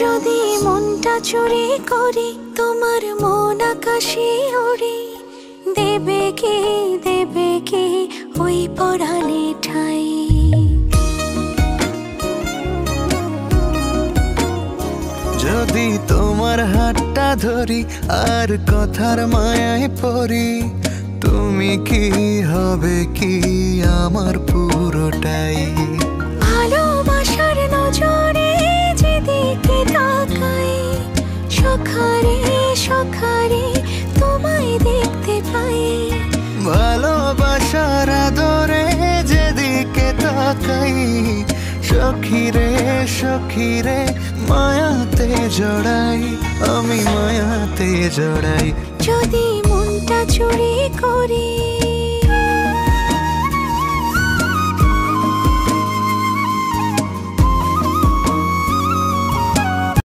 যদি মনটা চুরি করি তোমার মন আকাশে ওড়ে, দেবে কি ওই পরাণে ঠাই। যদি তোমার হাতটা ধরি আর কথার মায়ায় পড়ি, তুমি কি হবে কি আমার পুরোটাই। ভালোবাসার নজরে যেদিকে তাকাই, সখারে সখারে তোমায় দেখতে পাই। ভালোবাসার আদরে যেদিকে তাকাই, সখিরে সখিরে মায়াতে জড়াই, আমি মায়াতে জড়াই। যদি মনটা চুরি করি